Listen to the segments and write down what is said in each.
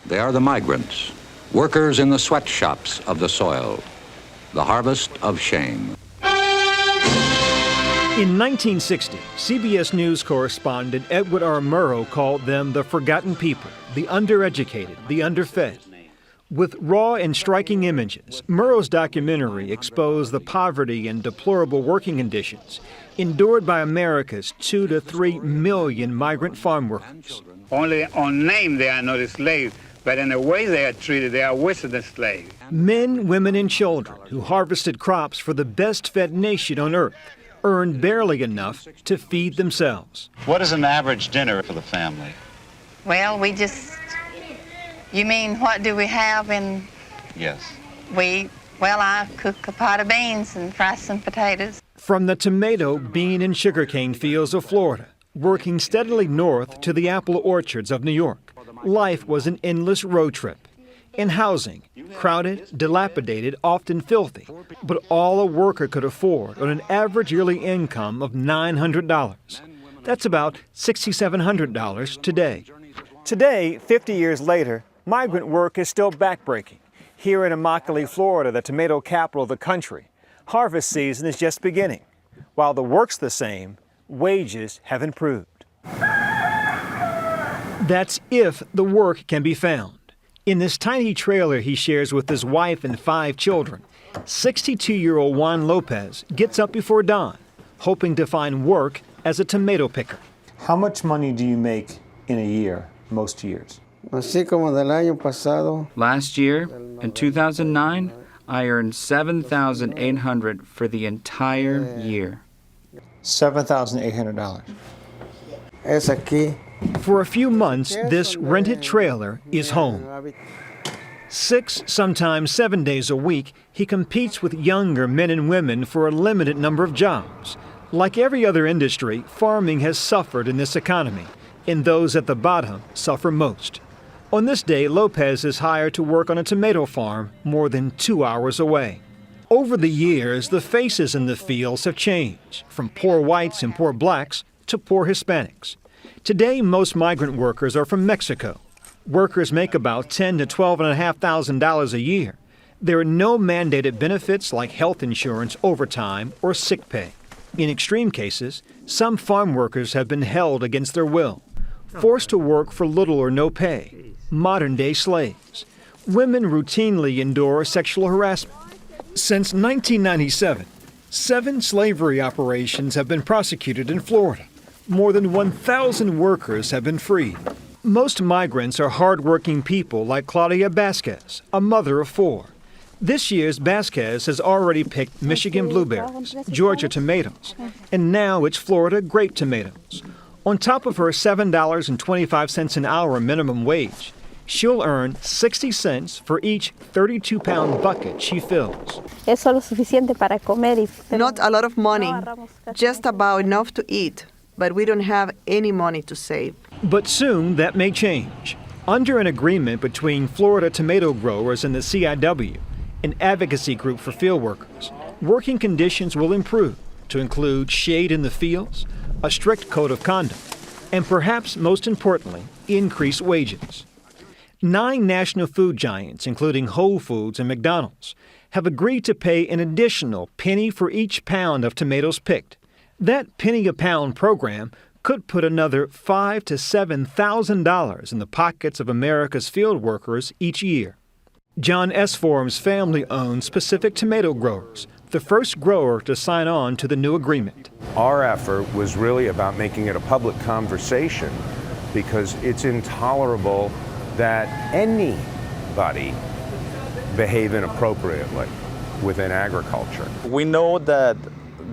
They are the migrants, workers in the sweatshops of the soil, the harvest of shame. In 1960, CBS News correspondent Edward R. Murrow called them the forgotten people, the undereducated, the underfed. With raw and striking images, Murrow's documentary exposed the poverty and deplorable working conditions endured by America's 2 to 3 million migrant farm workers. Only on name they are not slaves, but in the way they are treated, they are worse than slaves. Men, women, and children who harvested crops for the best-fed nation on earth earned barely enough to feed themselves. What is an average dinner for the family? Well, you mean what do we have in? Yes. I cook a pot of beans and fry some potatoes. From the tomato, bean, and sugarcane fields of Florida, working steadily north to the apple orchards of New York, life was an endless road trip. In housing, crowded, dilapidated, often filthy, but all a worker could afford on an average yearly income of $900. That's about $6,700 today. Today, 50 years later, migrant work is still backbreaking. Here in Immokalee, Florida, the tomato capital of the country, harvest season is just beginning. While the work's the same, wages have improved. That's if the work can be found. In this tiny trailer he shares with his wife and 5 children, 62-year-old Juan Lopez gets up before dawn, hoping to find work as a tomato picker. How much money do you make in a year, most years? Last year, in 2009, I earned $7,800 for the entire year. $7,800. Es aquí. For a few months, this rented trailer is home. 6, sometimes 7 days a week, he competes with younger men and women for a limited number of jobs. Like every other industry, farming has suffered in this economy, and those at the bottom suffer most. On this day, Lopez is hired to work on a tomato farm more than 2 hours away. Over the years, the faces in the fields have changed, from poor whites and poor blacks to poor Hispanics. Today, most migrant workers are from Mexico. Workers make about $10,000 to $12,500 a year. There are no mandated benefits like health insurance, overtime, or sick pay. In extreme cases, some farm workers have been held against their will, forced to work for little or no pay, modern-day slaves. Women routinely endure sexual harassment. Since 1997, 7 slavery operations have been prosecuted in Florida. More than 1,000 workers have been freed. Most migrants are hard-working people like Claudia Vasquez, a mother of 4. This year's Vasquez has already picked Michigan blueberries, Georgia tomatoes, and now it's Florida grape tomatoes. On top of her $7.25 an hour minimum wage, she'll earn 60 cents for each 32-pound bucket she fills. Not a lot of money, just about enough to eat. But we don't have any money to save. But soon that may change. Under an agreement between Florida tomato growers and the CIW, an advocacy group for field workers, working conditions will improve to include shade in the fields, a strict code of conduct, and perhaps most importantly, increased wages. 9 national food giants, including Whole Foods and McDonald's, have agreed to pay an additional penny for each pound of tomatoes picked. That penny-a-pound program could put another $5,000 to $7,000 in the pockets of America's field workers each year. John Esform's family owns Pacific Tomato Growers, the first grower to sign on to the new agreement. Our effort was really about making it a public conversation because it's intolerable that anybody behave inappropriately within agriculture. We know that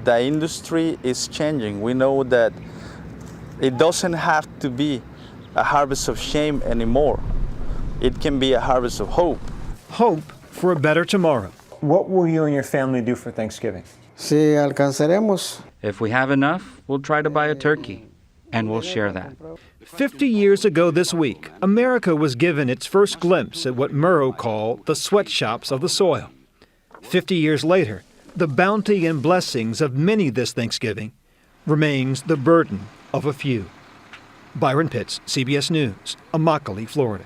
the industry is changing. We know that it doesn't have to be a harvest of shame anymore. It can be a harvest of hope. Hope for a better tomorrow. What will you and your family do for Thanksgiving? Si alcanzaremos. If we have enough, we'll try to buy a turkey, and we'll share that. 50 years ago this week, America was given its first glimpse at what Murrow called the sweatshops of the soil. 50 years later, the bounty and blessings of many this Thanksgiving remains the burden of a few. Byron Pitts, CBS News, Immokalee, Florida.